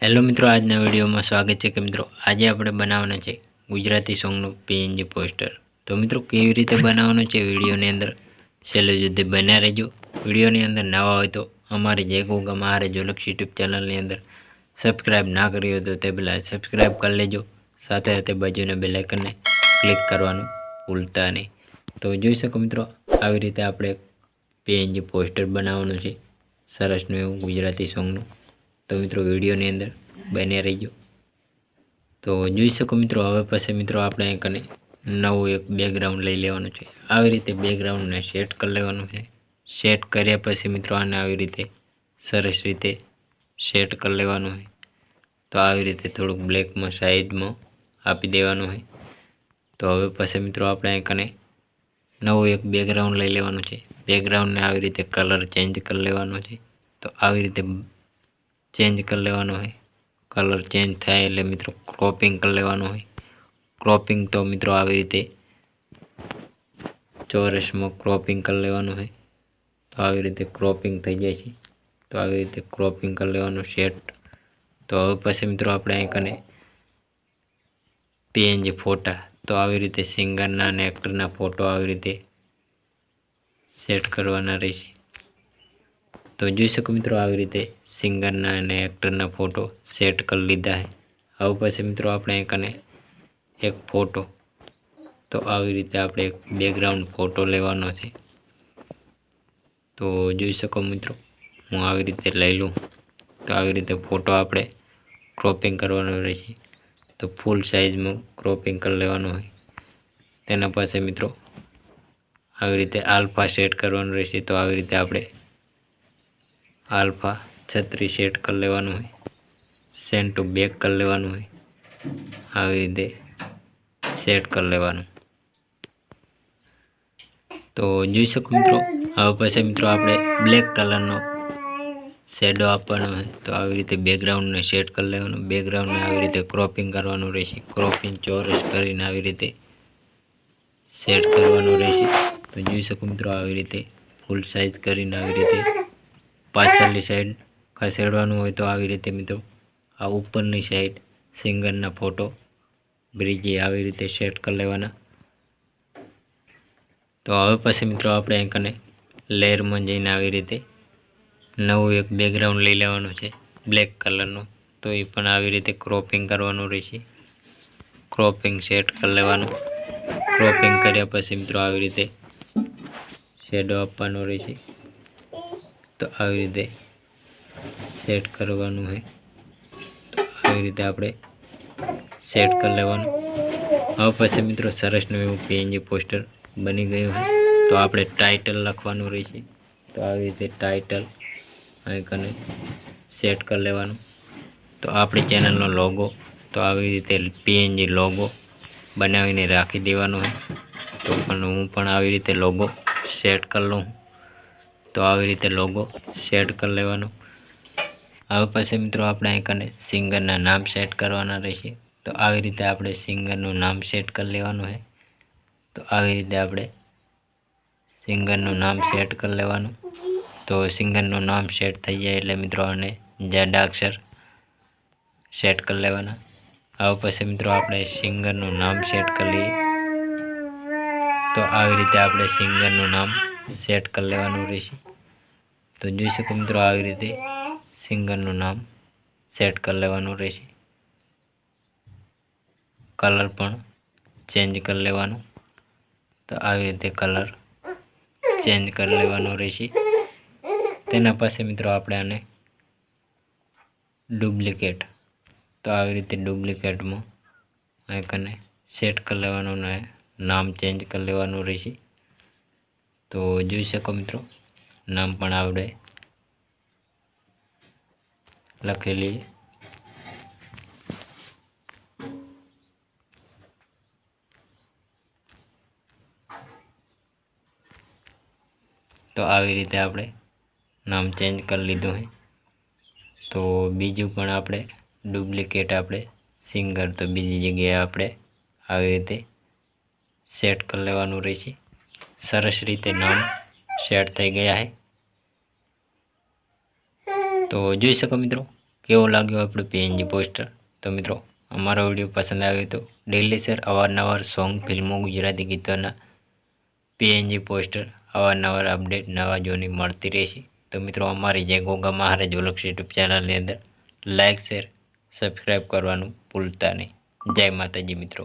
Hello મિત્રો, આજના વિડીયોમાં સ્વાગત છે કે મિત્રો આજે આપણે બનાવવાના છે ગુજરાતી સોંગનું પીએનજી પોસ્ટર। તો મિત્રો કેવી રીતે બનાવવાનું છે વિડીયોની અંદર છેલ્લે સુધી બન્યા રહેજો। વિડીયોની અંદર નવા હોય તો અમારી જય ગોગા મહારાજ જોલક્ષ યુટ્યુબ ચેનલની અંદર સબસ્ક્રાઇબ ના કરી હોય તો તે પહેલાં સબસ્ક્રાઇબ કરી લેજો, સાથે સાથે બાજુના બેલ આઇકનને ક્લિક કરવાનું ભૂલતા નહીં। તો જોઈ શકો મિત્રો, આવી રીતે આપણે પીએનજી પોસ્ટર બનાવવાનું છે સરસનું એવું ગુજરાતી સોંગનું। તો મિત્રો વિડીયોની અંદર બન્યા રહીજો। તો જોઈ શકો મિત્રો, હવે પછી મિત્રો આપણે અહીં કને નવું એક બેકગ્રાઉન્ડ લઈ લેવાનું છે। આવી રીતે બેકગ્રાઉન્ડને સેટ કરી લેવાનું છે। સેટ કર્યા પછી મિત્રો આને આવી રીતે સરસ રીતે સેટ કરી લેવાનું હોય। તો આવી રીતે થોડુંક બ્લેકમાં સાઈડમાં આપી દેવાનું હોય। તો હવે પછી મિત્રો આપણે અહીં કને નવું એક બેકગ્રાઉન્ડ લઈ લેવાનું છે। બેકગ્રાઉન્ડને આવી રીતે કલર ચેન્જ કરી લેવાનો છે। તો આવી રીતે ચેન્જ કરી લેવાનો હોય। કલર ચેન્જ થાય એટલે મિત્રો ક્રોપિંગ કરી લેવાનું હોય। ક્રોપિંગ તો મિત્રો આવી રીતે ચોરસમાં ક્રોપિંગ કરી લેવાનું હોય। તો આવી રીતે ક્રોપિંગ થઈ જાય છે। તો આવી રીતે ક્રોપિંગ કરી લેવાનું સેટ। તો હવે પછી મિત્રો આપણે અહીં કને પીએનજી ફોટા, તો આવી રીતે સિંગરના અને એક્ટરના ફોટો આવી રીતે સેટ કરવાના રહેશે। તો જોઈ શકો મિત્રો, આવી રીતે સિંગરના અને એક્ટરના ફોટો સેટ કરી લીધા है। હવે પછી મિત્રો આપણે કને એક ફોટો, તો આવી રીતે આપણે એક બેકગ્રાઉન્ડ ફોટો લેવાનો છે। તો જોઈ શકો મિત્રો, હું આવી રીતે લઈ લઉં। તો આવી રીતે ફોટો આપણે ક્રોપિંગ કરવાનો રહેશે। તો ફૂલ સાઇઝમાં ક્રોપિંગ કરી લેવાનું હોય। તેના પાસે મિત્રો આવી રીતે આલ્ફા સેટ કરવાનું રહેશે। તો આવી રીતે આપણે આલ્ફા 36 સેટ કરી લેવાનું હોય। સેન્ડ ટુ બેક કરી લેવાનું હોય। આવી રીતે સેટ કરી લેવાનું। તો જોઈ શકો મિત્રો, હવે પછી મિત્રો આપણે બ્લેક કલરનો શેડો આપવાનો હોય। તો આવી રીતે બેકગ્રાઉન્ડને સેટ કરી લેવાનું। બેકગ્રાઉન્ડને આવી રીતે ક્રોપિંગ કરવાનું રહેશે। ક્રોપિંગ ચોરસ કરીને આવી રીતે સેટ કરવાનું રહેશે। તો જોઈ શકો મિત્રો, આવી રીતે ફૂલ સાઇઝ કરીને આવી રીતે પાછળની સાઈડ ખસેડવાનું હોય। તો આવી રીતે મિત્રો આ ઉપરની સાઈડ સિંગરના ફોટો બ્રિજે આવી રીતે સેટ કરી લેવાના। તો હવે પછી મિત્રો આપણે અહીં કને લેયરમાં જઈને આવી રીતે નવું એક બેકગ્રાઉન્ડ લઈ લેવાનું છે બ્લેક કલરનું। તો એ પણ આવી રીતે ક્રોપિંગ કરવાનું રહેશે। ક્રોપિંગ સેટ કરી લેવાનું। ક્રોપિંગ કર્યા પછી મિત્રો આવી રીતે શેડો આપવાનો રહેશે। તો આવી રીતે સેટ કરવાનું है। તો આવી રીતે આપણે સેટ કરી લેવાનું। હવે પછી મિત્રો સરસનું એવું પીએનજી પોસ્ટર બની ગયું है। તો આપણે ટાઇટલ લખવાનું રહેશે। તો આવી રીતે ટાઇટલ અહીં કને સેટ કરી લેવાનું। તો આપણી ચેનલનો લોગો, તો આવી રીતે પીએનજી લોગો બનાવીને રાખી દેવાનો है। તો હું પણ આવી રીતે લોગો સેટ કરી લઉં। તો આવી રીતે લોગો સેટ કરી લેવાનો। હવે પછી મિત્રો આપણે અહીં કને સિંગરના નામ સેટ કરવાના રહેશે। તો આવી રીતે આપણે સિંગરનું નામ સેટ કરી લેવાનું है। તો આવી રીતે આપણે સિંગરનું નામ સેટ કરી લેવાનું। તો સિંગરનું નામ સેટ થઈ જાય એટલે મિત્રો આને જાડા અક્ષર સેટ કરી લેવાના। હવે પછી મિત્રો આપણે સિંગરનું નામ સેટ કરી લઈએ। તો આવી રીતે આપણે સિંગરનું નામ સેટ કરી લેવાનું રહેશે। તો જોઈ શકો મિત્રો, આવી રીતે સિંગરનું નામ સેટ કરી લેવાનું રહેશે। કલર પણ ચેન્જ કરી લેવાનું। તો આવી રીતે કલર ચેન્જ કરી લેવાનો રહેશે। તેના પાસે મિત્રો આપણે આને ડુપ્લિકેટ, તો આવી રીતે ડુપ્લિકેટમાં આઈકને સેટ કરી લેવાનું ને નામ ચેન્જ કરી લેવાનું રહેશે। તો જોઈ શકો મિત્રો, નામ પણ આપણે લખેલી। તો આવી રીતે આપણે નામ ચેન્જ કરી લીધું है। તો બીજું પણ આપણે ડુપ્લિકેટ આપણે સિંગર, તો બીજી જગ્યાએ આપણે આવી રીતે સેટ કરી લેવાનું રહેશે। સરસ રીતે નામ સેટ થઈ ગયા है। તો જોઈ શકો મિત્રો, કેવો લાગ્યો આપણો પીએનજી પોસ્ટર. તો મિત્રો અમારો વિડીયો પસંદ આવ્યો તો ડેલી શેર અવારનવાર સોંગ ફિલ્મો ગુજરાતી ગીતોના પીએનજી પોસ્ટર અવારનવાર અપડેટ નવા જોની મળતી રહેશે. તો મિત્રો અમારી જય ગોગા મહારાજ વ્લોગ્સ યુટ્યુબ ચેનલની અંદર લાઇક શેર સબસ્ક્રાઈબ કરવાનું ભૂલતા નહીં. જય માતાજી મિત્રો.